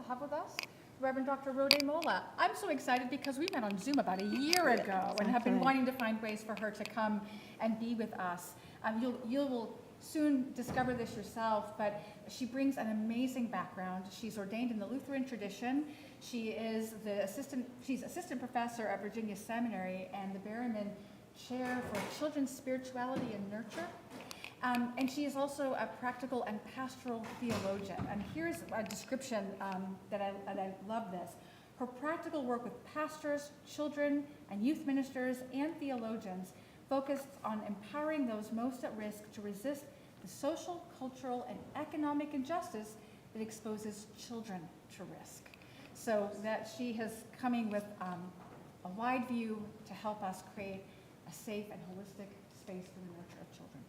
have with us Reverend Dr. Rode Mola. I'm so excited because we met on Zoom about a year ago and have been wanting to find ways for her to come and be with us. You will soon discover this yourself, but she brings an amazing background. She's ordained in the Lutheran tradition. She's assistant professor at Virginia Seminary and the Berryman Chair for Children's Spirituality and Nurture. And she is also a practical and pastoral theologian. And here's a description that I love this. Her practical work with pastors, children, and youth ministers and theologians focused on empowering those most at risk to resist the social, cultural, and economic injustice that exposes children to risk. So that she is coming with a wide view to help us create a safe and holistic space for the nurture of children.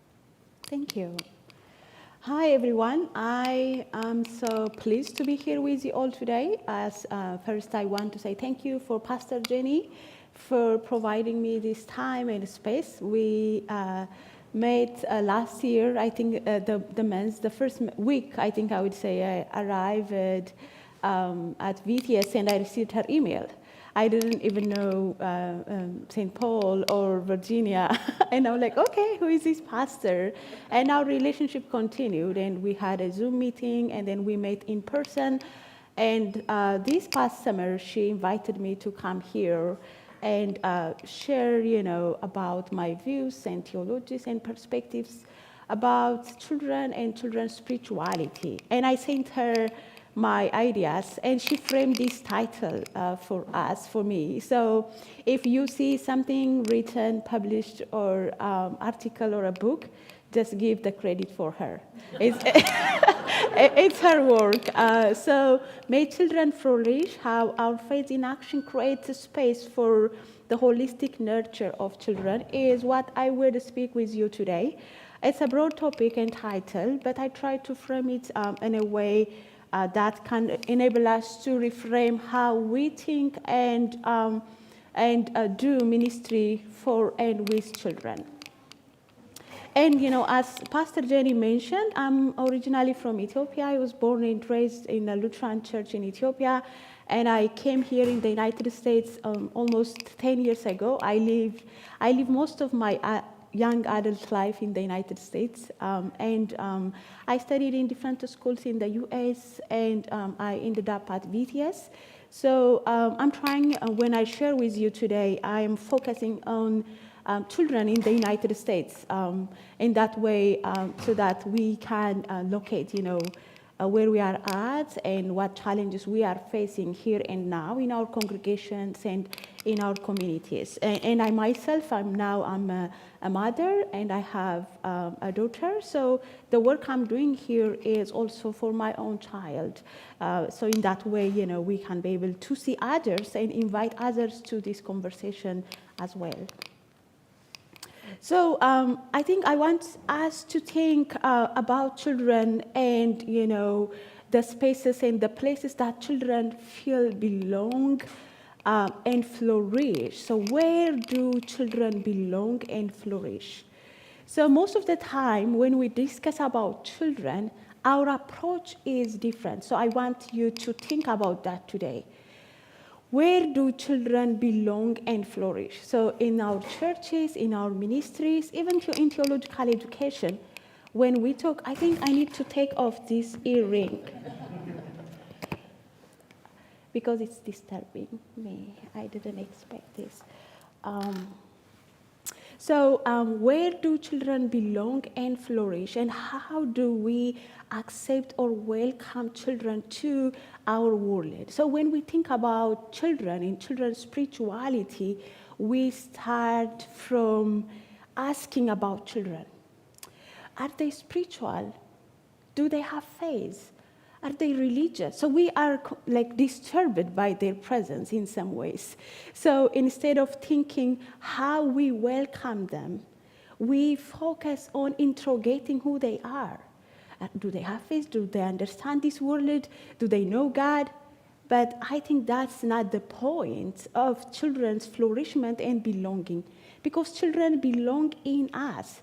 Thank you. Hi, everyone. I am so pleased to be here with you all today. First, I want to say thank you for Pastor Jenny for providing me this time and space. We met last year, I think the first week, I think I would say, I arrived at VTS and I received her email. I didn't even know St. Paul or Virginia. And I was like, okay, who is this pastor? And our relationship continued, and we had a Zoom meeting, and then we met in person. And this past summer, she invited me to come here and share, about my views and theologies and perspectives about children and children's spirituality. And I sent her my ideas, and she framed this title for me. So if you see something written, published, or article or a book, just give the credit for her. It's her work. So may children flourish, how our faith in action creates a space for the holistic nurture of children is what I will speak with you today. It's a broad topic and title, but I try to frame it in a way that can enable us to reframe how we think and do ministry for and with children. And as Pastor Jenny mentioned, I'm originally from Ethiopia. I was born and raised in a Lutheran church in Ethiopia, and I came here in the United States almost 10 years ago. I lived most of my young adult life in the United States, and I studied in different schools in the U.S., and I ended up at VTS. So I'm trying, when I share with you today, I am focusing on children in the United States in that way, so that we can locate, where we are at and what challenges we are facing here and now in our congregations and in our communities. And I myself, I'm a mother, and I have a daughter. So the work I'm doing here is also for my own child. So in that way, we can be able to see others and invite others to this conversation as well. So I think I want us to think about children and, the spaces and the places that children feel belong and flourish. So where do children belong and flourish? So most of the time when we discuss about children, our approach is different. So I want you to think about that today. Where do children belong and flourish? So in our churches, in our ministries, even in theological education, when we talk, I think I need to take off this earring because it's disturbing me. I didn't expect this. So where do children belong and flourish, and how do we accept or welcome children to our world? So when we think about children and children's spirituality, we start from asking about children. Are they spiritual? Do they have faith? Are they religious? So we are disturbed by their presence in some ways. So instead of thinking how we welcome them, we focus on interrogating who they are. Do they have faith? Do they understand this world? Do they know God? But I think that's not the point of children's flourishment and belonging, because children belong in us.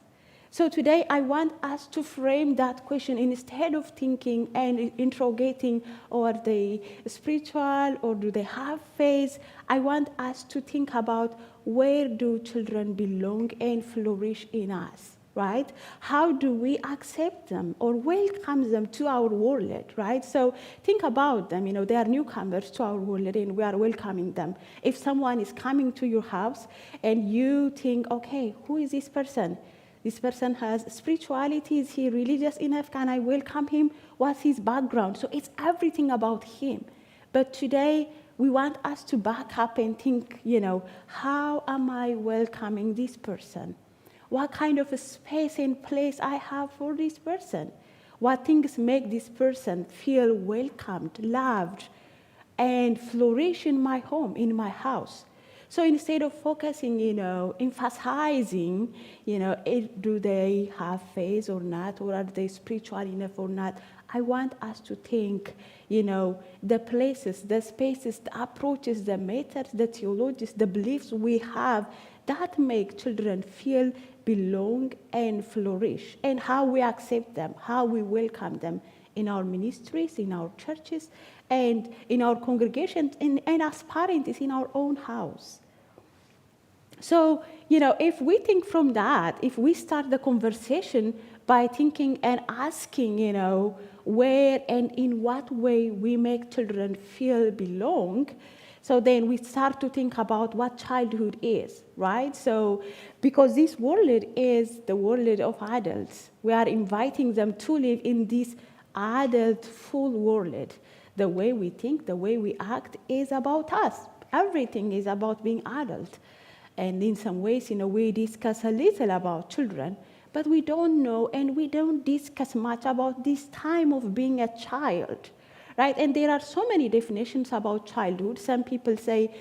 So today I want us to frame that question instead of thinking and interrogating, or are they spiritual or do they have faith? I want us to think about, where do children belong and flourish in us, right? How do we accept them or welcome them to our world, right? So think about them, they are newcomers to our world and we are welcoming them. If someone is coming to your house and you think, okay, who is this person? This person has spirituality. Is he religious enough? Can I welcome him? What's his background? So it's everything about him. But today, we want us to back up and think, how am I welcoming this person? What kind of a space and place I have for this person? What things make this person feel welcomed, loved, and flourish in my home, in my house? So instead of focusing, emphasizing, do they have faith or not, or are they spiritual enough or not, I want us to think, the places, the spaces, the approaches, the methods, the theologies, the beliefs we have that make children feel belong and flourish, and how we accept them, how we welcome them in our ministries, in our churches, and in our congregations, and as parents in our own house. So, if we think from that, if we start the conversation by thinking and asking, where and in what way we make children feel belong, so then we start to think about what childhood is, right? So, because this world is the world of adults, we are inviting them to live in this adult full world. The way we think, the way we act is about us. Everything is about being adult. And in some ways, we discuss a little about children, but we don't know and we don't discuss much about this time of being a child, right? And there are so many definitions about childhood. Some people say,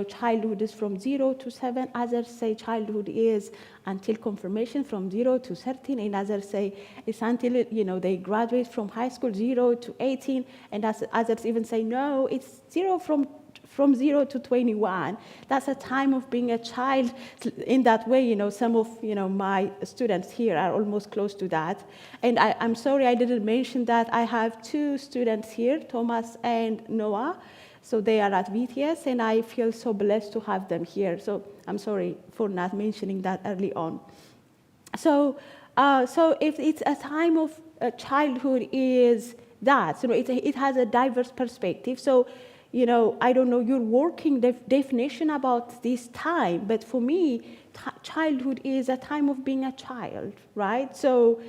childhood is from 0 to 7. Others say childhood is until confirmation from 0 to 13. And others say it's until, they graduate from high school, 0 to 18. And others even say, no, it's 0 from 0 to 21. That's a time of being a child. In that way, some of my students here are almost close to that. And I'm sorry I didn't mention that I have 2 students here, Thomas and Noah. So they are at VTS, and I feel so blessed to have them here. So I'm sorry for not mentioning that early on. So if it's a time of childhood is that, it has a diverse perspective. So, I don't know your working definition about this time, but for me, childhood is a time of being a child, right? So,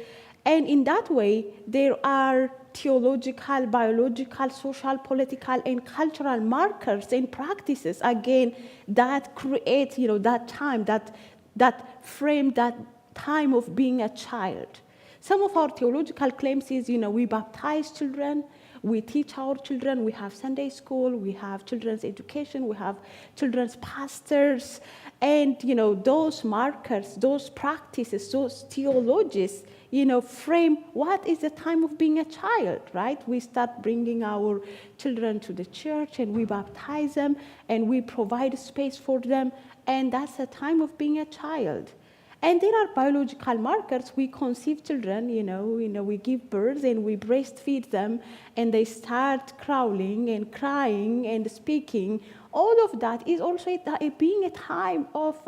and in that way, there are theological, biological, social, political, and cultural markers and practices, again, that create, that time, that frame, that time of being a child. Some of our theological claims is, we baptize children, we teach our children, we have Sunday school, we have children's education, we have children's pastors, and, those markers, those practices, those theologies, frame what is the time of being a child, right? We start bringing our children to the church and we baptize them and we provide space for them, and that's a time of being a child. And there are biological markers. We conceive children, we give birth and we breastfeed them, and they start crawling and crying and speaking. All of that is also being a time of,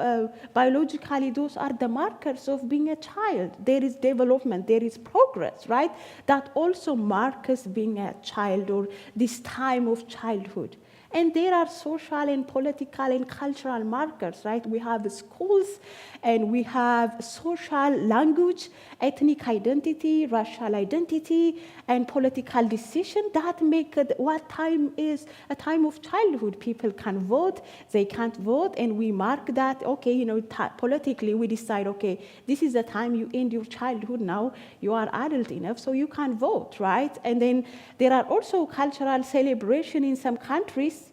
biologically, those are the markers of being a child. There is development, there is progress, right? That also marks being a child, or this time of childhood. And there are social and political and cultural markers, right? We have schools, and we have social language, ethnic identity, racial identity, and political decision that make what time is a time of childhood. People can vote, they can't vote, and we mark that, okay, politically we decide, okay, this is the time you end your childhood now, you are adult enough, so you can vote, right? And then there are also cultural celebration in some countries,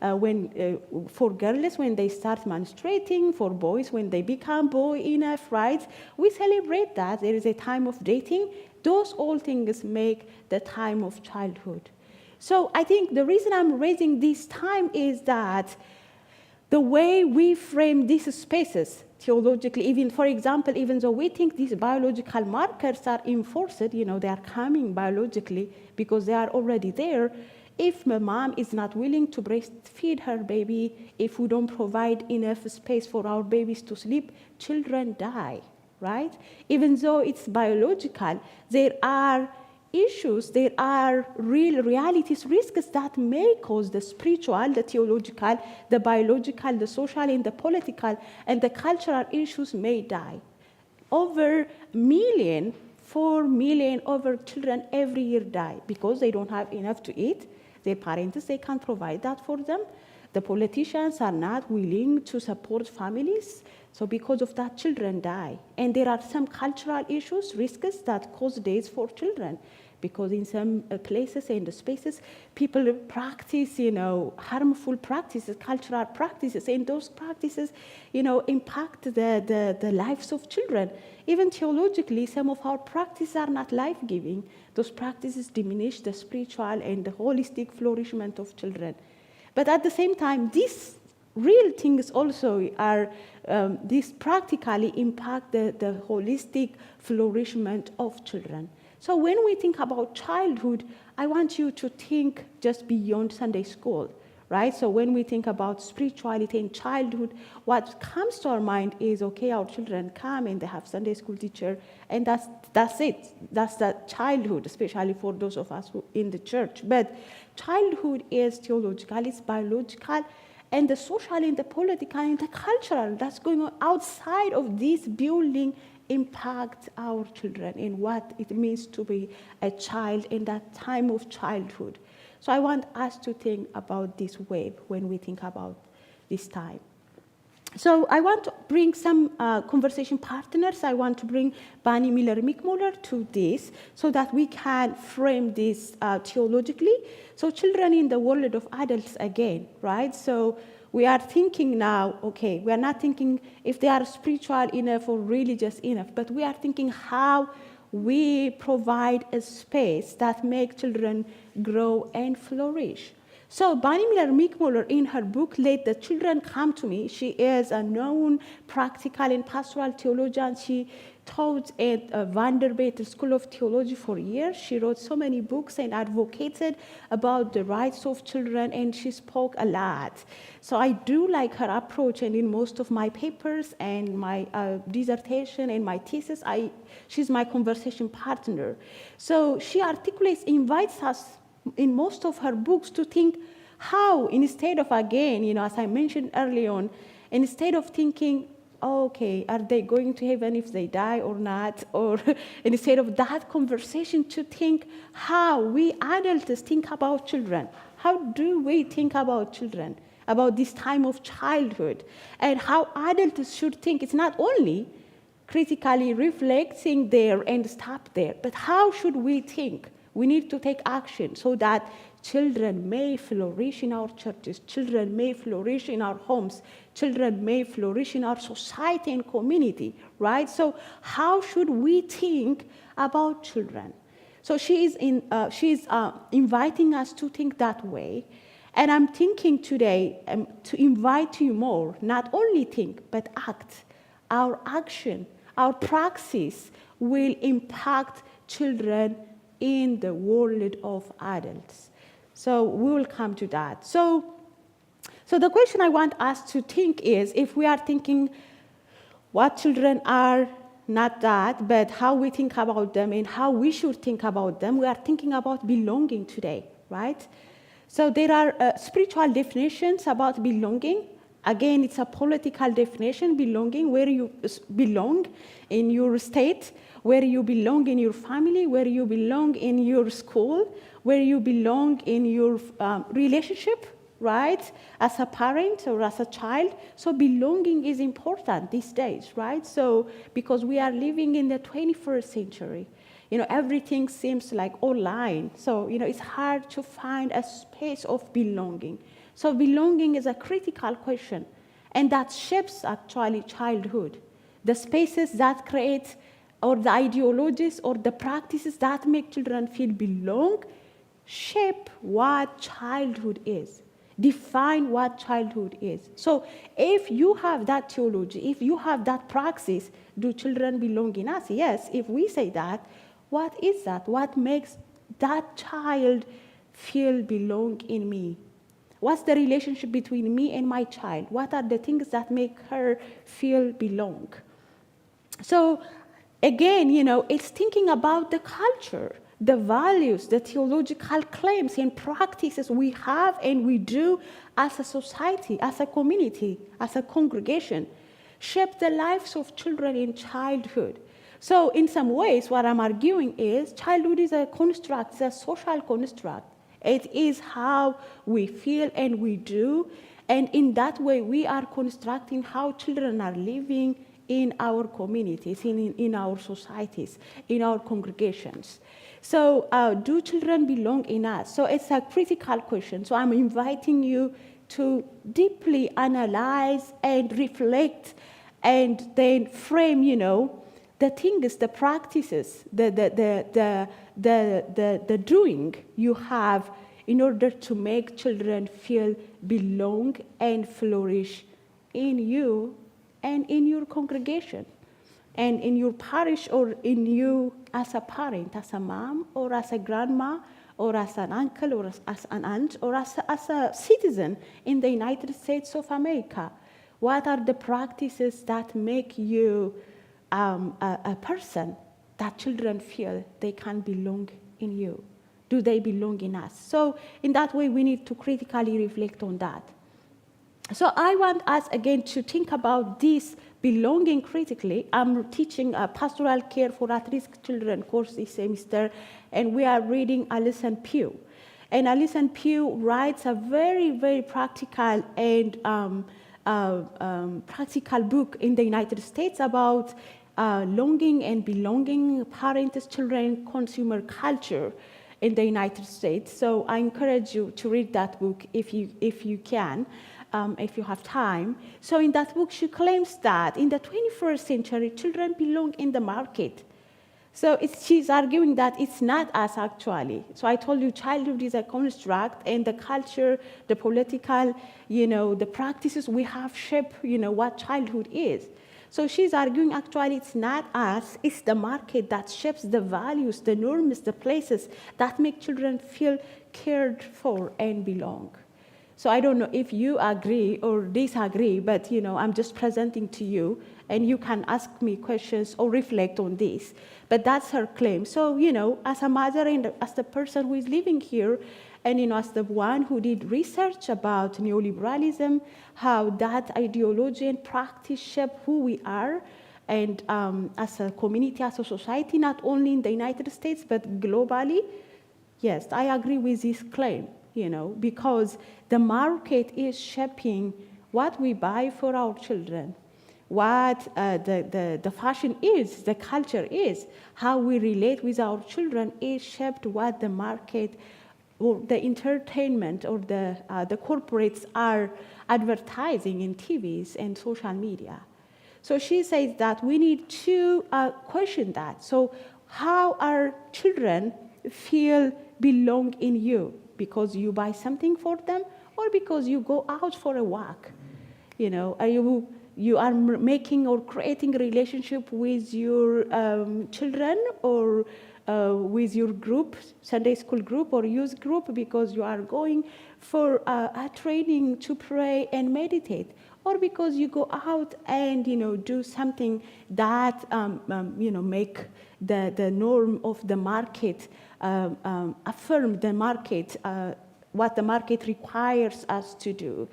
when for girls when they start menstruating, for boys when they become boy enough, right? We celebrate that. There is a time of dating. Those all things make the time of childhood. So I think the reason I'm raising this time is that the way we frame these spaces, theologically, even, for example, even though we think these biological markers are enforced, they are coming biologically because they are already there. If my mom is not willing to breastfeed her baby, if we don't provide enough space for our babies to sleep, children die, right? Even though it's biological, there are issues, there are real realities, risks that may cause the spiritual, the theological, the biological, the social, and the political, and the cultural issues may die. Over 4 million over children every year die because they don't have enough to eat. Their parents, they can't provide that for them. The politicians are not willing to support families. So because of that, children die. And there are some cultural issues, risks that cause deaths for children. Because in some places and spaces, people practice, harmful practices, cultural practices, and those practices, impact the lives of children. Even theologically, some of our practices are not life-giving. Those practices diminish the spiritual and the holistic flourishment of children. But at the same time, these real things also are, these practically impact the holistic flourishment of children. So when we think about childhood, I want you to think just beyond Sunday school, right? So when we think about spirituality and childhood, what comes to our mind is, okay, our children come and they have Sunday school teacher, and that's it. That's the childhood, especially for those of us who in the church. But childhood is theological, it's biological, and the social and the political and the cultural that's going on outside of this building impact our children and what it means to be a child in that time of childhood. So I want us to think about this wave when we think about this time. So I want to bring some conversation partners. I want to bring Bonnie Miller-McMullen to this so that we can frame this theologically. So children in the world of adults again, right? So we are thinking now, okay, we are not thinking if they are spiritual enough or religious enough, but we are thinking how we provide a space that makes children grow and flourish. So Bonnie Miller-McMullen, in her book, Let the Children Come to Me, she is a known practical and pastoral theologian. She taught at Vanderbilt School of Theology for years. She wrote so many books and advocated about the rights of children, and she spoke a lot. So I do like her approach, and in most of my papers and my dissertation and my thesis, she's my conversation partner. So she articulates, invites us in most of her books to think how, instead of, again, as I mentioned early on, instead of thinking, okay, are they going to heaven if they die or not? Or instead of that conversation, to think how we adults think about children. How do we think about children, about this time of childhood? And how adults should think. It's not only critically reflecting there and stop there, but how should we think? We need to take action so that children may flourish in our churches, children may flourish in our homes, children may flourish in our society and community, right? So how should we think about children? So she's inviting us to think that way. And I'm thinking today to invite you more, not only think, but act. Our action, our praxis will impact children in the world of adults. So we will come to that. So the question I want us to think is, if we are thinking what children are, not that, but how we think about them and how we should think about them, we are thinking about belonging today, right? So there are spiritual definitions about belonging. Again, it's a political definition, belonging, where you belong in your state, where you belong in your family, where you belong in your school, where you belong in your relationship, right, as a parent or as a child. So belonging is important these days, right? So because we are living in the 21st century, everything seems like online. So, it's hard to find a space of belonging. So belonging is a critical question, and that shapes actually childhood. The spaces that create, or the ideologies or the practices that make children feel belong, shape what childhood is. define what childhood is. So if you have that theology, if you have that praxis, do children belong in us? Yes, if we say that, what is that? What makes that child feel belong in me? What's the relationship between me and my child? What are the things that make her feel belong? So again, it's thinking about the culture, the values, the theological claims and practices we have and we do as a society, as a community, as a congregation, shape the lives of children in childhood. So in some ways, what I'm arguing is childhood is a construct, it's a social construct. It is how we feel and we do, and in that way we are constructing how children are living in our communities, in our societies, in our congregations. So do children belong in us? So it's a critical question. So I'm inviting you to deeply analyze and reflect and then frame, the things, the practices, the doing you have in order to make children feel belong and flourish in you and in your congregation and in your parish or in you as a parent, as a mom or as a grandma or as an uncle or as an aunt or as a citizen in the United States of America. What are the practices that make you a person that children feel they can belong in you? Do they belong in us? So in that way, we need to critically reflect on that. So I want us, again, to think about this belonging critically. I'm teaching a pastoral care for at-risk children course this semester, and we are reading Alison Pugh. And Alison Pugh writes a very, very practical and practical book in the United States about longing and belonging, parents, children, consumer culture in the United States. So I encourage you to read that book if you can, if you have time. So in that book, she claims that in the 21st century, children belong in the market. So she's arguing that it's not us, actually. So I told you childhood is a construct, and the culture, the political, the practices we have shape, what childhood is. So she's arguing actually it's not us, it's the market that shapes the values, the norms, the places that make children feel cared for and belong. So I don't know if you agree or disagree, but I'm just presenting to you, and you can ask me questions or reflect on this. But that's her claim. So, as a mother and as the person who is living here, and as the one who did research about neoliberalism, how that ideology and practice shape who we are, and as a community, as a society, not only in the United States, but globally, yes, I agree with this claim, because the market is shaping what we buy for our children, what the fashion is, the culture is, how we relate with our children is shaped what the market or the entertainment or the corporates are advertising in TVs and social media. So she says that we need to question that. So how our children feel belong in you? Because you buy something for them, or because you go out for a walk? Are you are making or creating a relationship with your children or with your group, Sunday school group or youth group, because you are going for a training to pray and meditate, or because you go out and do something that make the norm of the market, affirm the market, what the market requires us to do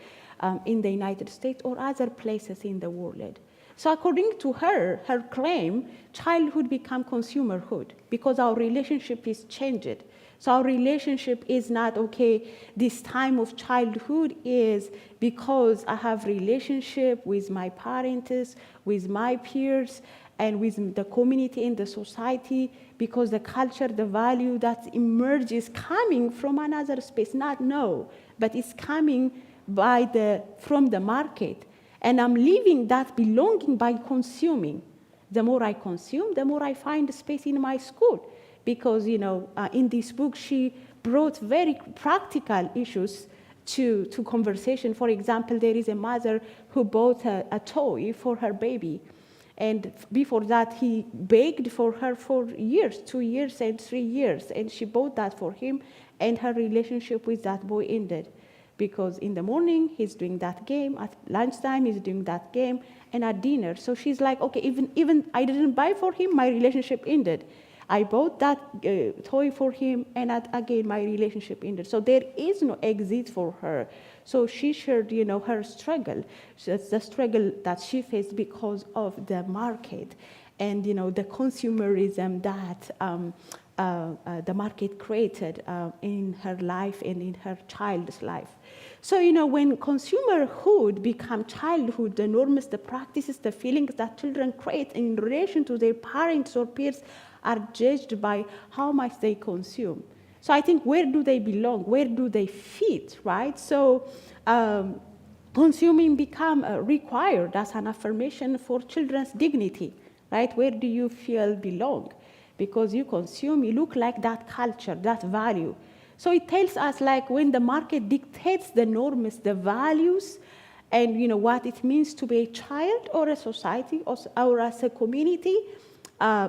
in the United States or other places in the world. So according to her claim, childhood become consumerhood because our relationship is changed. So our relationship is not, okay, this time of childhood is because I have relationship with my parents, with my peers, and with the community and the society, because the culture, the value that emerges coming from another space, but it's coming from the market. And I'm living that belonging by consuming. The more I consume, the more I find space in my school. Because, in this book, she brought very practical issues to conversation. For example, there is a mother who bought a toy for her baby. And before that, he begged for her for years, 2 years and 3 years. And she bought that for him, and her relationship with that boy ended. Because in the morning, he's doing that game. At lunchtime, he's doing that game. And at dinner. So she's like, okay, even I didn't buy for him, my relationship ended. I bought that toy for him, and again, my relationship ended. So there is no exit for her. So she shared, her struggle. So it's the struggle that she faced because of the market and, the consumerism that the market created in her life and in her child's life. So, when consumerhood becomes childhood, the norms, the practices, the feelings that children create in relation to their parents or peers are judged by how much they consume. So I think, where do they belong? Where do they fit, right? So consuming become required as an affirmation for children's dignity, right? Where do you feel belong? Because you consume, you look like that culture, that value. So it tells us, like, when the market dictates the norms, the values, and what it means to be a child or a society or as a community,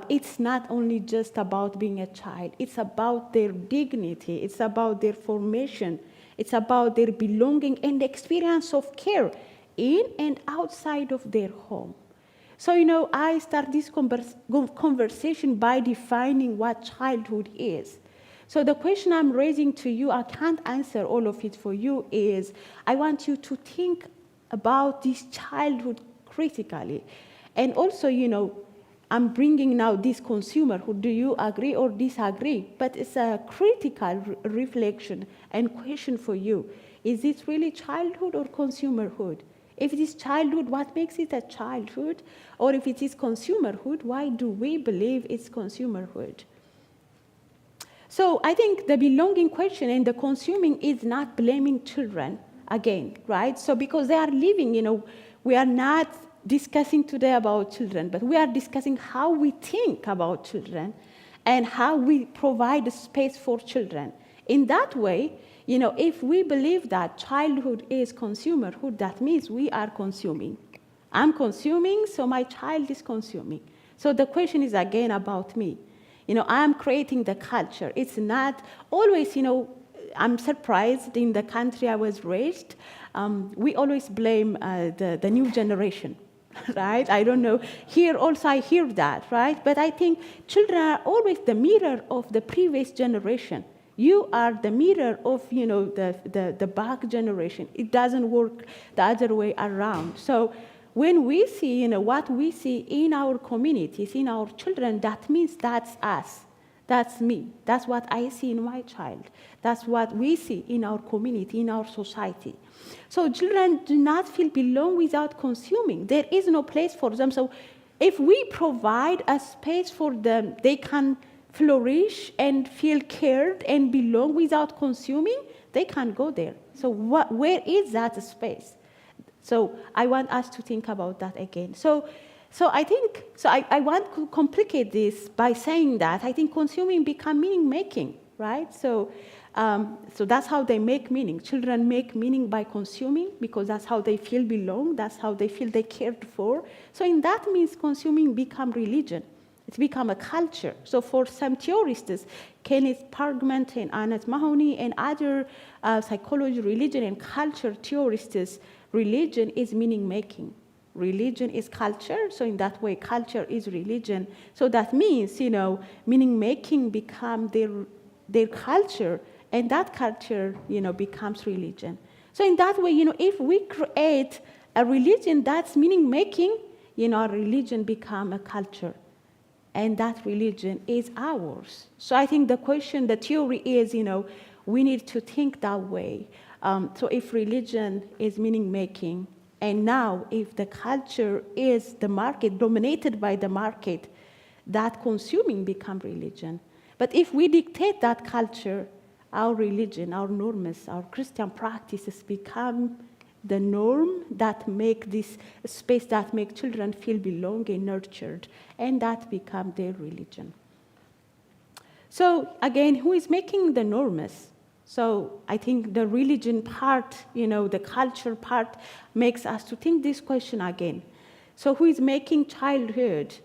it's not only just about being a child. It's about their dignity. It's about their formation. It's about their belonging and the experience of care in and outside of their home. So, I start this conversation by defining what childhood is. So the question I'm raising to you, I can't answer all of it for you, is I want you to think about this childhood critically. And also, I'm bringing now this consumerhood. Do you agree or disagree? But it's a critical reflection and question for you. Is it really childhood or consumerhood? If it is childhood, what makes it a childhood? Or if it is consumerhood, why do we believe it's consumerhood? So I think the belonging question and the consuming is not blaming children again, right? So because they are living, we are not discussing today about children, but we are discussing how we think about children and how we provide a space for children. In that way, if we believe that childhood is consumerhood, that means we are consuming. I'm consuming, so my child is consuming. So the question is again about me. I'm creating the culture. It's not always, I'm surprised in the country I was raised, we always blame the new generation, right? I don't know. Here also I hear that, right? But I think children are always the mirror of the previous generation. You are the mirror of, the back generation. It doesn't work the other way around. So when we see, what we see in our communities, in our children, that means that's us. That's me. That's what I see in my child. That's what we see in our community, in our society. So children do not feel belong without consuming. There is no place for them. So if we provide a space for them, they can flourish and feel cared and belong without consuming, they can go there. So where is that space? So I want us to think about that again. So I want to complicate this by saying that I think consuming become meaning making, right? So that's how they make meaning. Children make meaning by consuming because that's how they feel belong. That's how they feel they cared for. So in that means consuming become religion. It's become a culture. So for some theorists, Kenneth Parkman and Annette Mahoney and other psychology, religion, and culture theorists, religion is meaning-making. Religion is culture, so in that way, culture is religion. So that means, meaning-making becomes their culture, and that culture, becomes religion. So in that way, if we create a religion that's meaning-making, our religion becomes a culture. And that religion is ours. So I think the theory is, we need to think that way. So if religion is meaning-making, and now if the culture is the market, dominated by the market, that consuming becomes religion. But if we dictate that culture, our religion, our norms, our Christian practices become the norm that make this space that make children feel belong and nurtured, and that become their religion. So again, who is making the norms? So I think the religion part, the culture part makes us to think this question again. So who is making childhood?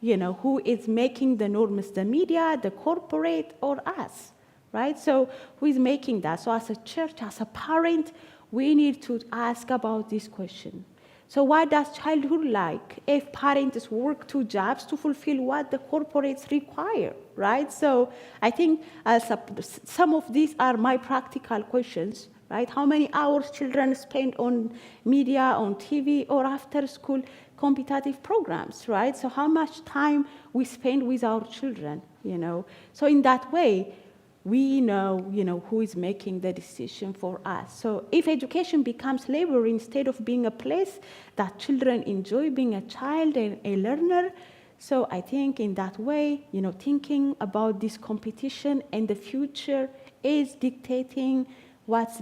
Who is making the norms, the media, the corporate, or us, right? So who is making that? So as a church, as a parent, we need to ask about this question. So what does childhood like if parents work 2 jobs to fulfill what the corporates require, right? So I think some of these are my practical questions, right? How many hours children spend on media, on TV, or after school competitive programs, right? So how much time we spend with our children, So in that way, we know, who is making the decision for us. So if education becomes labor instead of being a place that children enjoy being a child and a learner, so I think in that way, thinking about this competition and the future is dictating what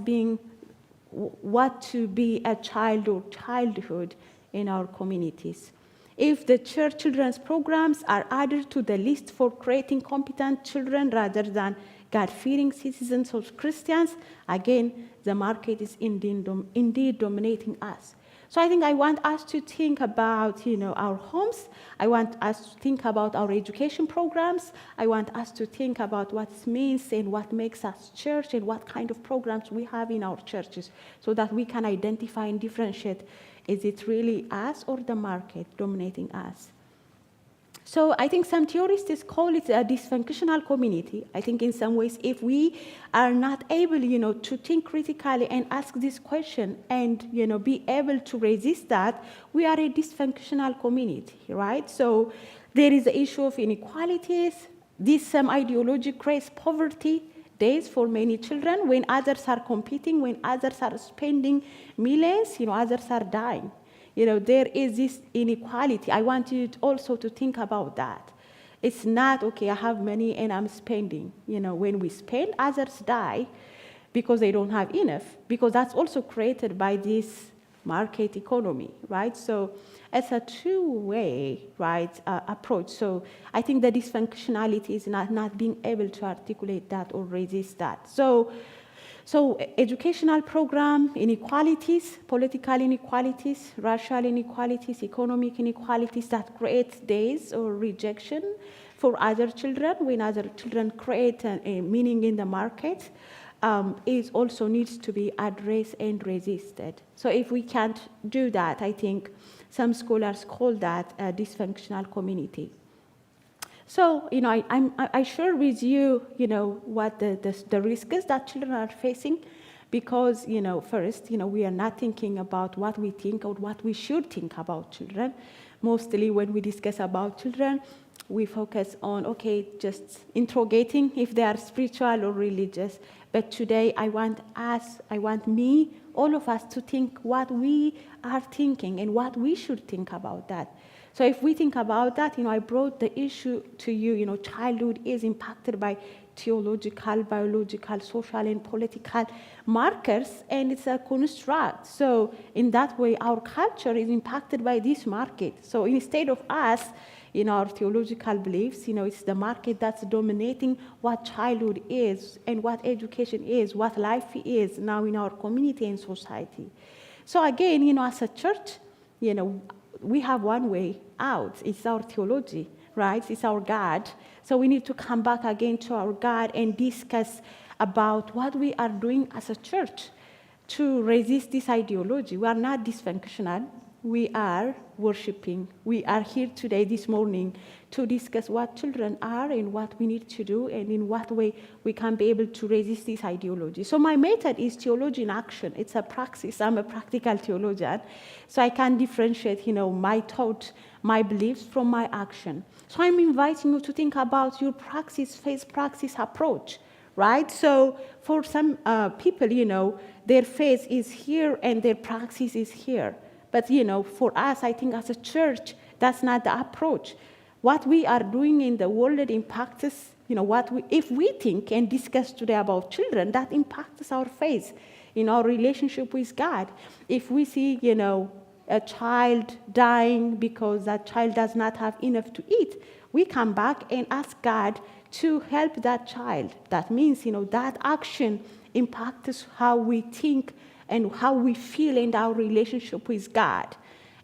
to be a child or childhood in our communities. If the church children's programs are added to the list for creating competent children rather than God-fearing citizens or Christians, again, the market is indeed dominating us. So I think I want us to think about, our homes. I want us to think about our education programs. I want us to think about what it means and what makes us church and what kind of programs we have in our churches so that we can identify and differentiate, is it really us or the market dominating us? So I think some theorists call it a dysfunctional community. I think in some ways, if we are not able, to think critically and ask this question and, be able to resist that, we are a dysfunctional community, right? So there is the issue of inequalities. This ideology creates poverty days for many children when others are competing, when others are spending millions, others are dying. There is this inequality. I want you also to think about that. It's not, okay, I have money and I'm spending. When we spend, others die because they don't have enough, because that's also created by this market economy, right? So it's a two-way, right, approach. So I think the dysfunctionality is not being able to articulate that or resist that. So educational program, inequalities, political inequalities, racial inequalities, economic inequalities that create days or rejection for other children when other children create a meaning in the market is also needs to be addressed and resisted. So if we can't do that, I think some scholars call that a dysfunctional community. So, I share with you, what the risks that children are facing, because, first, we are not thinking about what we think or what we should think about children. Mostly when we discuss about children, we focus on, just interrogating if they are spiritual or religious. But today, I want all of us to think what we are thinking and what we should think about that. So if we think about that, I brought the issue to you, childhood is impacted by theological, biological, social, and political markers, and it's a construct. So in that way, our culture is impacted by this market. So instead of us, our theological beliefs, it's the market that's dominating what childhood is and what education is, what life is now in our community and society. So again, as a church, we have one way out. It's our theology, right? It's our God. So we need to come back again to our God and discuss about what we are doing as a church to resist this ideology. We are not dysfunctional. We are worshiping. We are here today, this morning, to discuss what children are and what we need to do and in what way we can be able to resist this ideology. So my method is theology in action. It's a praxis. I'm a practical theologian. So I can differentiate, my thought, my beliefs from my action. So I'm inviting you to think about your faith praxis approach, right? So for some people, their faith is here and their praxis is here. But, for us, I think as a church, that's not the approach. What we are doing in the world impacts us, if we think and discuss today about children, that impacts our faith in our relationship with God. If we see, a child dying because that child does not have enough to eat, we come back and ask God to help that child. That means, that action impacts how we think and how we feel in our relationship with God.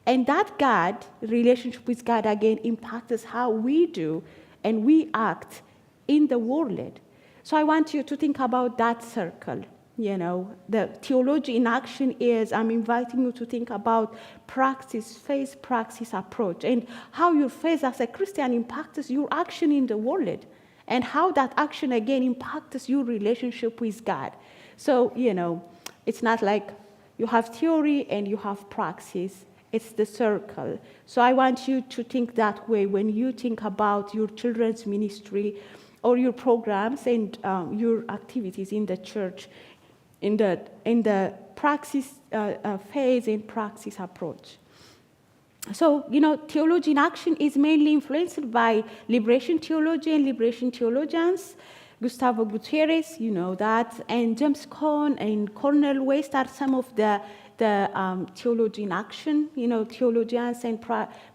And that relationship with God again impacts how we do and we act in the world. So I want you to think about that circle. The theology in action is, I'm inviting you to think about faith practice approach, and how your faith as a Christian impacts your action in the world, and how that action again impacts your relationship with God. So, it's not like you have theory and you have praxis. It's the circle. So I want you to think that way when you think about your children's ministry or your programs and your activities in the church, in the praxis phase and praxis approach. So, theology in action is mainly influenced by liberation theology and liberation theologians. Gustavo Gutierrez, that, and James Cone and Cornel West are some of the theology in action, theologians and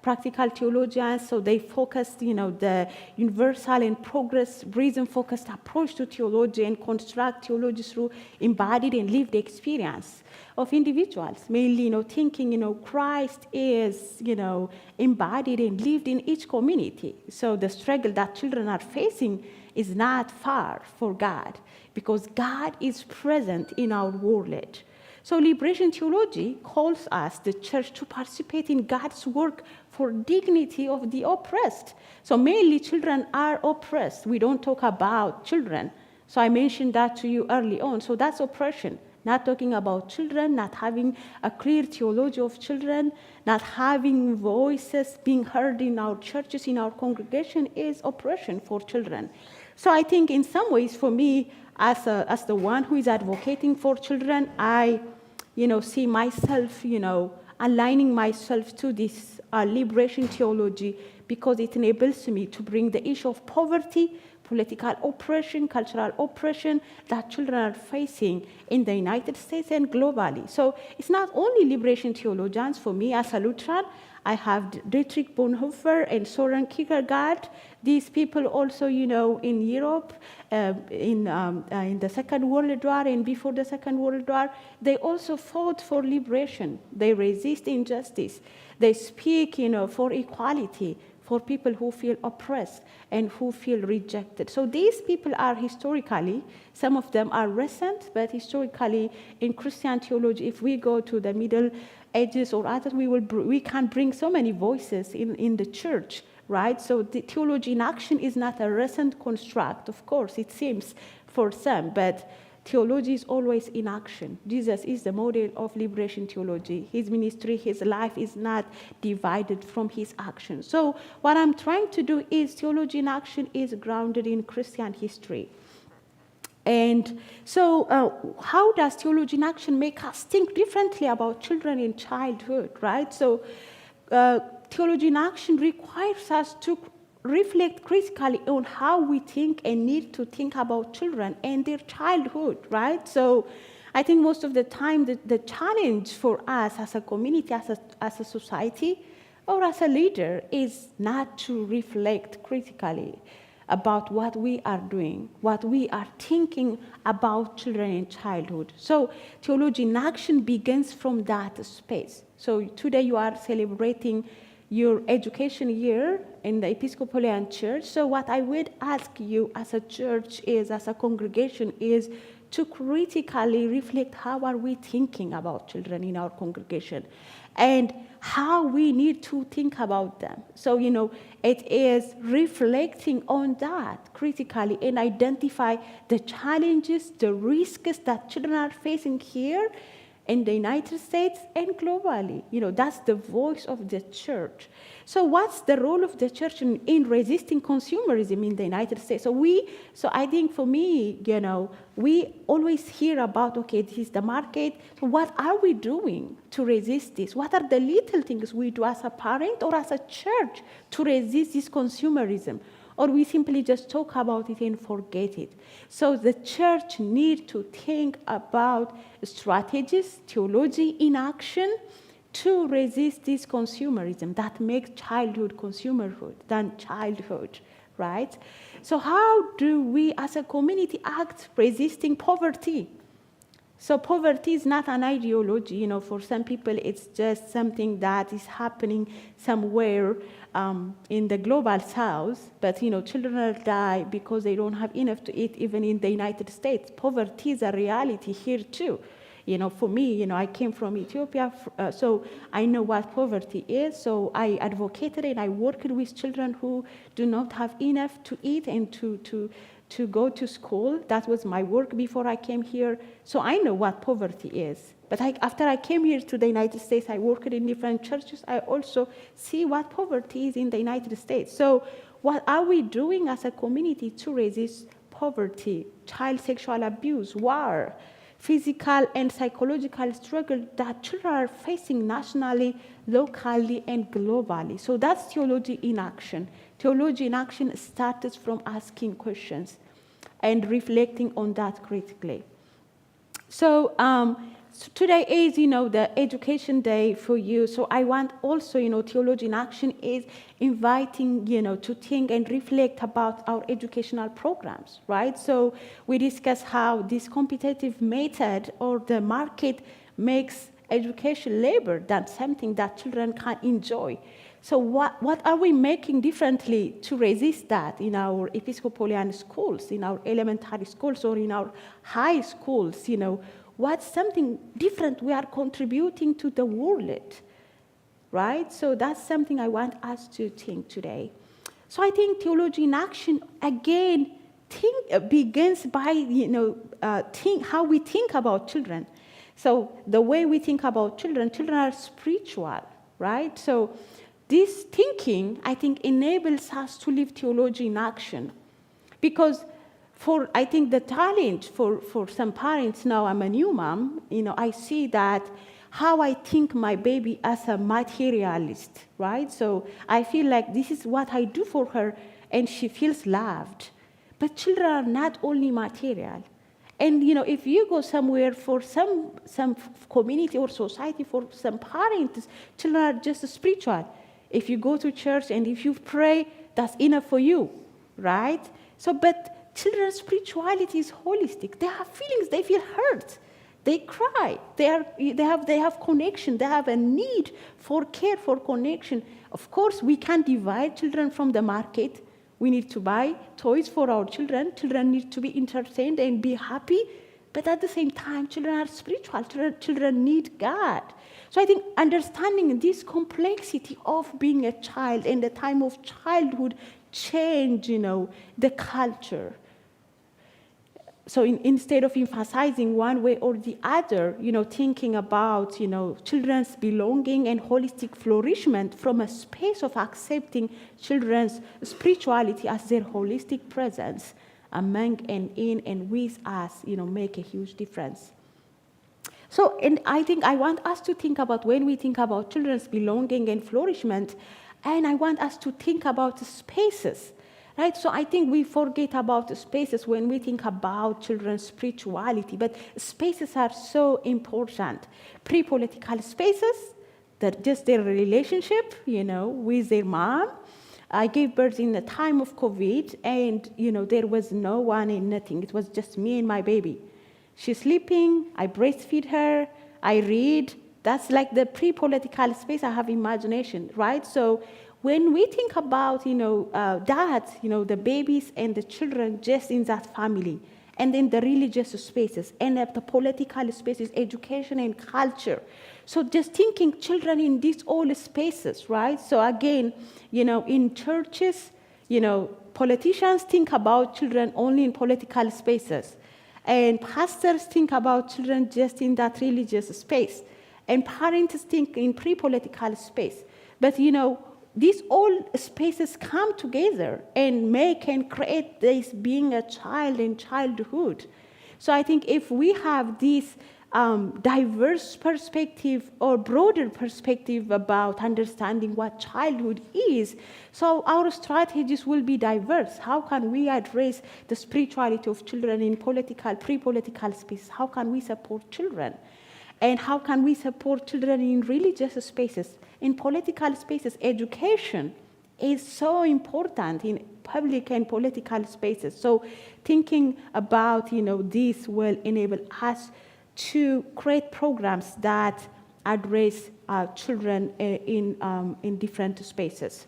practical theologians. So they focus, the universal and progress reason-focused approach to theology and construct theology through embodied and lived experience of individuals, mainly, thinking, Christ is, embodied and lived in each community. So the struggle that children are facing is not far for God, because God is present in our world. So liberation theology calls us, the church, to participate in God's work for dignity of the oppressed. So mainly children are oppressed. We don't talk about children. So I mentioned that to you early on. So that's oppression. Not talking about children, not having a clear theology of children, not having voices being heard in our churches, in our congregation, is oppression for children. So I think in some ways, for me, as the one who is advocating for children, I see myself, aligning myself to this liberation theology, because it enables me to bring the issue of poverty, political oppression, cultural oppression that children are facing in the United States and globally. So it's not only liberation theologians. For me, as a Lutheran, I have Dietrich Bonhoeffer and Soren Kierkegaard. These people also, in Europe, in the Second World War and before the Second World War, they also fought for liberation. They resist injustice. They speak, for equality, for people who feel oppressed and who feel rejected. So these people are historically, some of them are recent, but historically in Christian theology, if we go to the Middle Ages or others, we can bring so many voices in the church, right? So the theology in action is not a recent construct. Of course, it seems for some, but theology is always in action. Jesus is the model of liberation theology. His ministry, his life is not divided from his action. So what I'm trying to do is theology in action is grounded in Christian history. And so how does theology in action make us think differently about children in childhood, right? So theology in action requires us to reflect critically on how we think and need to think about children and their childhood, right? So I think most of the time the challenge for us as a community, as a society, or as a leader is not to reflect critically about what we are doing, what we are thinking about children in childhood. So theology in action begins from that space. So today you are celebrating your education year in the Episcopalian Church. So what I would ask you as a church is, as a congregation, is to critically reflect how are we thinking about children in our congregation and how we need to think about them. So, it is reflecting on that critically and identify the challenges, the risks that children are facing here in the United States and globally. That's the voice of the church. So what's the role of the church in resisting consumerism in the United States? So I think for me, we always hear about, okay, this is the market. So what are we doing to resist this? What are the little things we do as a parent or as a church to resist this consumerism? Or we simply just talk about it and forget it. So the church needs to think about strategies, theology in action, to resist this consumerism that makes childhood consumerhood than childhood, right? So how do we as a community act resisting poverty? So poverty is not an ideology, for some people it's just something that is happening somewhere in the global south, but children die because they don't have enough to eat even in the United States. Poverty is a reality here too. For me, I came from Ethiopia, so I know what poverty is. So I advocated and I worked with children who do not have enough to eat and to go to school. That was my work before I came here. So I know what poverty is. But after I came here to the United States, I worked in different churches. I also see what poverty is in the United States. So what are we doing as a community to resist poverty, child sexual abuse, war, physical and psychological struggle that children are facing nationally, locally, and globally? So that's theology in action. Theology in action starts from asking questions and reflecting on that critically. So today is, the education day for you. So I want also, Theology in Action is inviting, to think and reflect about our educational programs, right? So we discuss how this competitive method or the market makes education labor than something that children can enjoy. So what are we making differently to resist that in our Episcopalian schools, in our elementary schools, or in our high schools? What's something different we are contributing to the world, right? So that's something I want us to think today. So I think Theology in Action, again, begins by, how we think about children. So the way we think about children are spiritual, right? So this thinking, I think, enables us to live theology in action. Because I think the challenge for some parents now, I'm a new mom, I see that how I think my baby as a materialist, right? So I feel like this is what I do for her, and she feels loved. But children are not only material. And, if you go somewhere for some community or society, for some parents, children are just spiritual. If you go to church and if you pray, that's enough for you, right? So, but children's spirituality is holistic. They have feelings. They feel hurt. They cry. They have connection. They have a need for care, for connection. Of course, we can't divide children from the market. We need to buy toys for our children. Children need to be entertained and be happy. But at the same time, children are spiritual. Children need God. So I think understanding this complexity of being a child and the time of childhood change, the culture. So instead of emphasizing one way or the other, thinking about, children's belonging and holistic flourishment from a space of accepting children's spirituality as their holistic presence among and in and with us, make a huge difference. So, and I think I want us to think about when we think about children's belonging and flourishment, and I want us to think about spaces, right? So I think we forget about spaces when we think about children's spirituality, but spaces are so important. Pre-political spaces, that just their relationship, with their mom. I gave birth in the time of COVID, and, there was no one and nothing. It was just me and my baby. She's sleeping, I breastfeed her, I read. That's like the pre-political space. I have imagination, right? So when we think about, that, the babies and the children just in that family, and then the religious spaces, and the political spaces, education and culture. So just thinking children in these all spaces, right? So again, in churches, politicians think about children only in political spaces. And pastors think about children just in that religious space. And parents think in pre-political space. But, these all spaces come together and make and create this being a child and childhood. So I think if we have this diverse perspective or broader perspective about understanding what childhood is, so our strategies will be diverse. How can we address the spirituality of children in pre-political space? How can we support children? And how can we support children in religious spaces, in political spaces? Education is so important in public and political spaces. So thinking about, this will enable us to create programs that address children in different spaces.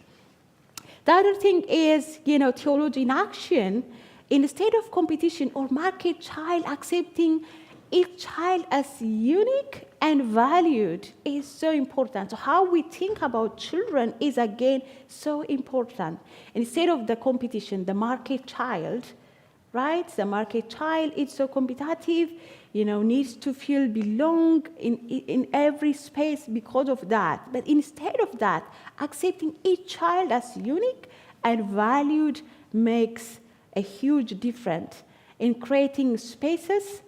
The other thing is, theology in action. Instead of competition or market child, accepting each child as unique and valued is so important. So how we think about children is, again, so important. Instead of the competition, the market child, right? The market child is so competitive, needs to feel belong in every space because of that. But instead of that, accepting each child as unique and valued makes a huge difference in creating spaces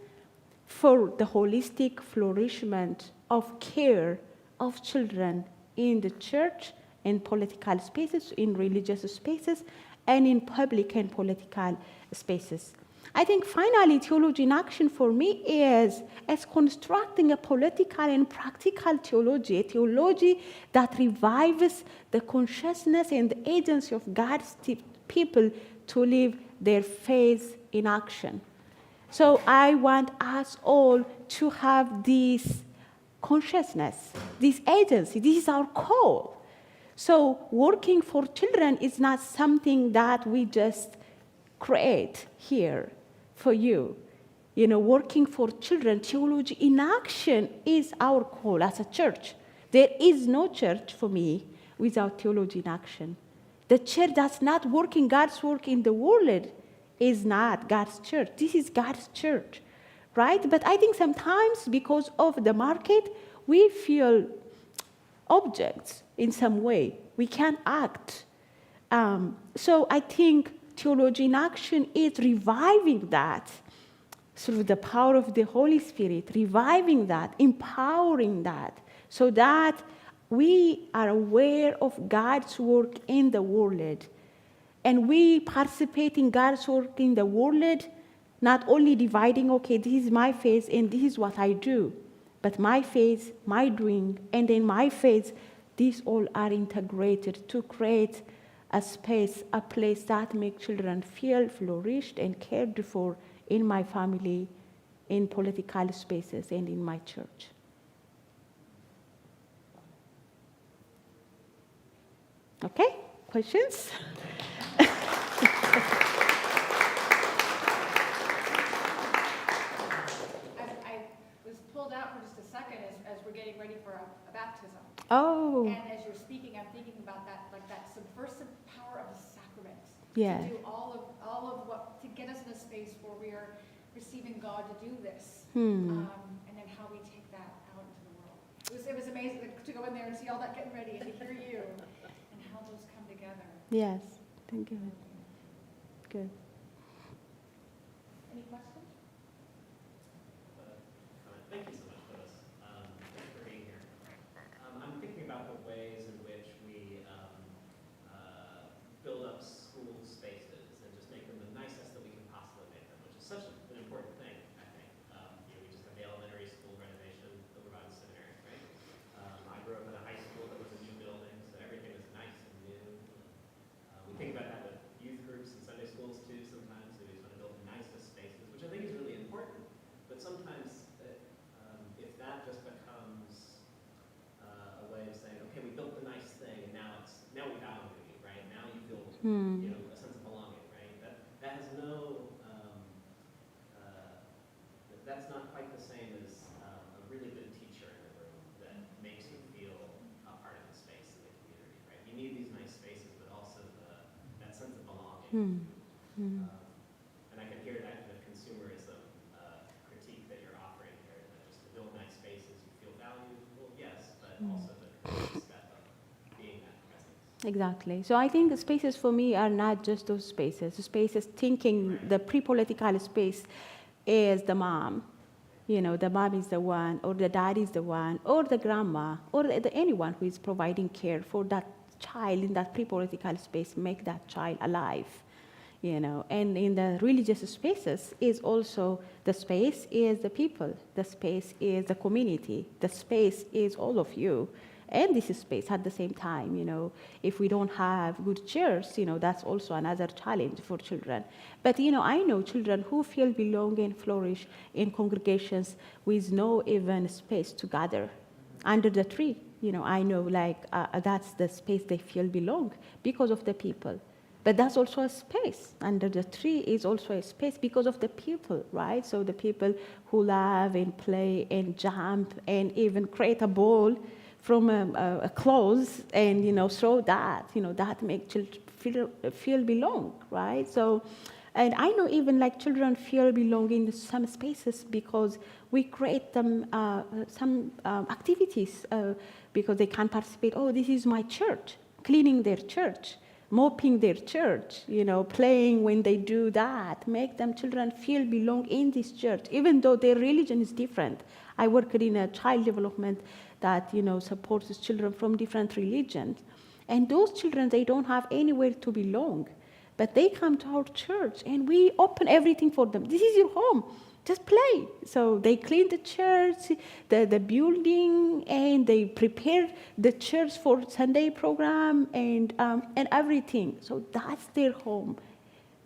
for the holistic flourishment of care of children in the church, in political spaces, in religious spaces, and in public and political spaces. I think finally, theology in action for me is as constructing a political and practical theology, a theology that revives the consciousness and the agency of God's people to live their faith in action. So I want us all to have this consciousness, this agency. This is our call. So working for children is not something that we just create here for you. Working for children, theology in action is our call as a church. There is no church for me without theology in action. The church that's not working God's work in the world is not God's church. This is God's church, right? But I think sometimes because of the market, we feel objects in some way. We can't act. So I think theology in action is reviving that through the power of the Holy Spirit, reviving that, empowering that, so that we are aware of God's work in the world. And we participate in God's work in the world, not only dividing, okay, this is my faith and this is what I do, but my faith, my doing, and then my faith, these all are integrated to create a space, a place that makes children feel flourished and cared for in my family, in political spaces, and in my church. Okay, questions? I was pulled out for just a second as we're getting ready for a baptism. Oh. And as you're speaking, I'm thinking about that, like that subversive power of the sacrament. Yeah. To do all of what, to get us in a space where we are receiving God to do this. And then how we take that out into the world. It was amazing to go in there and see all that getting ready and to hear you and how those come together. Yes, thank you. Good. Any questions? Thank you so much for this. Thanks for being here. I'm thinking about the ways in which we build up school spaces and just make them the nicest that we can possibly make them, which is such an important thing, I think. We just had the elementary school renovation over by the seminary, right? I grew up in a high school that was a new building, so everything was nice and new. We think about that with youth groups and Sunday schools too sometimes. We just want to build the nicest spaces, which I think is really important. But sometimes if that just becomes a way of saying, okay, we built the nice thing, and now we value you, right? Now you feel a sense of belonging, right? That has no that's not quite the same as a really good teacher in the room that makes you feel a part of the space in the community, right? You need these nice spaces, but also that sense of belonging. And I can hear that kind of consumerism critique that you're offering here, that just to build nice spaces, you feel valued. Well, yes, but also the step of being that presence. Exactly. So I think the spaces for me are not just those spaces. The spaces thinking the pre-political space is the mom. The mom is the one, or the dad is the one, or the grandma, or anyone who is providing care for that child in that pre-political space, make that child alive. you know. And in the religious spaces is also, the space is the people, the space is the community, the space is all of you. And this is space at the same time, you know. If we don't have good chairs, you know, that's also another challenge for children. But, you know, I know children who feel belong and flourish in congregations with no even space to gather under the tree. You know, I know like that's the space they feel belong because of the people. But that's also a space. Under the tree is also a space because of the people, right? So the people who laugh and play and jump and even create a ball from a clothes and, you know, throw that, you know, that makes children feel belong, right? So, and I know even like children feel belong in some spaces because we create them some activities because they can participate. Oh, this is my church, cleaning their church, mopping their church, you know, playing when they do that, make them children feel belong in this church, even though their religion is different. I work in a child development that, you know, supports children from different religions. And those children, they don't have anywhere to belong. But they come to our church and we open everything for them. This is your home. Just play. So they clean the church, the building, and they prepare the church for Sunday program and everything. So that's their home.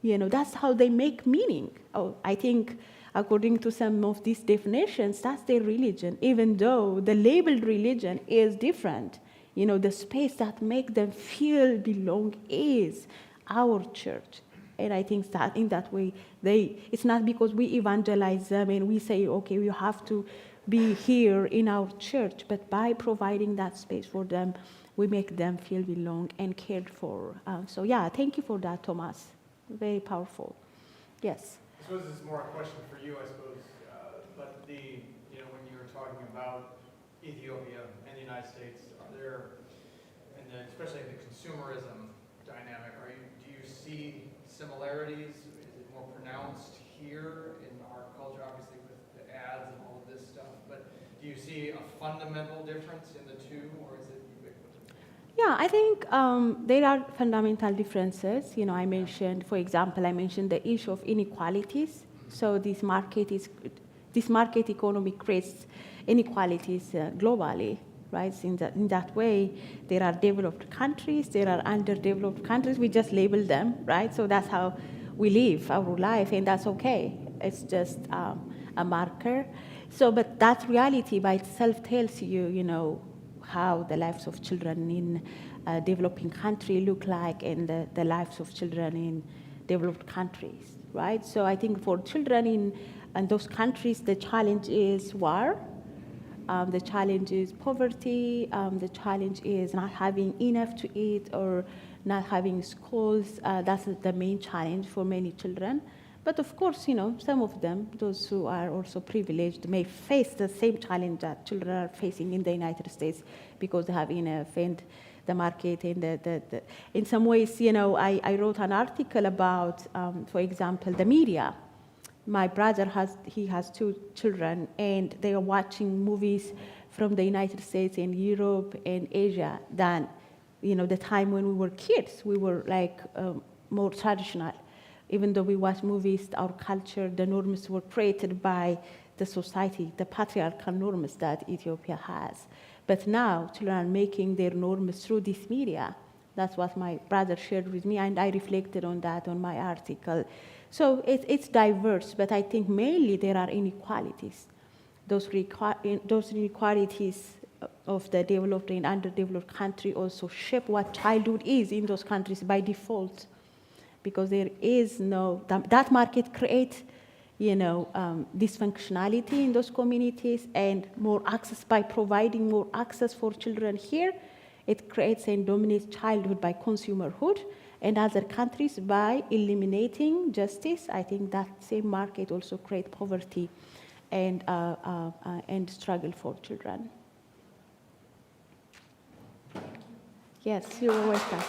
You know, that's how they make meaning. Oh, I think according to some of these definitions, that's their religion, even though the labeled religion is different. You know, the space that makes them feel belong is our church. And I think that in that way, it's not because we evangelize them and we say, okay, you have to be here in our church, but by providing that space for them, we make them feel belong and cared for. So yeah, thank you for that, Thomas. Very powerful. Yes. I suppose this is more a question for you, I suppose, but when you were talking about Ethiopia and the United States, are there, especially the consumerism dynamic, do you see similarities? Is it more pronounced here in our culture, obviously with the ads and all of this stuff, but do you see a fundamental difference in the two, or is it ubiquitous? Yeah, I think there are fundamental differences. You know, for example, I mentioned the issue of inequalities. So this market economy creates inequalities globally, right? In that way, there are developed countries, there are underdeveloped countries. We just label them, right? So that's how we live our life, and that's okay. It's just a marker. So, but that reality by itself tells you, you know, how the lives of children in developing country look like and the lives of children in developed countries, right? So I think for children in those countries, the challenge is war, the challenge is poverty, the challenge is not having enough to eat or not having schools. That's the main challenge for many children. But of course, you know, some of them, those who are also privileged, may face the same challenge that children are facing in the United States because they have enough and the market and in some ways, you know, I wrote an article about, for example, the media. My brother has 2 children and they are watching movies from the United States and Europe and Asia than, you know, the time when we were kids. We were like more traditional. Even though we watch movies, our culture, the norms were created by the society, the patriarchal norms that Ethiopia has. But now, children are making their norms through this media. That's what my brother shared with me, and I reflected on that on my article. So it's diverse, but I think mainly there are inequalities. Those inequalities of the developed and underdeveloped country also shape what childhood is in those countries by default. Because there is that market creates, you know, dysfunctionality in those communities and more access by providing more access for children here. It creates and dominates childhood by consumerhood and other countries by eliminating justice. I think that same market also creates poverty and struggle for children. Yes, you're welcome.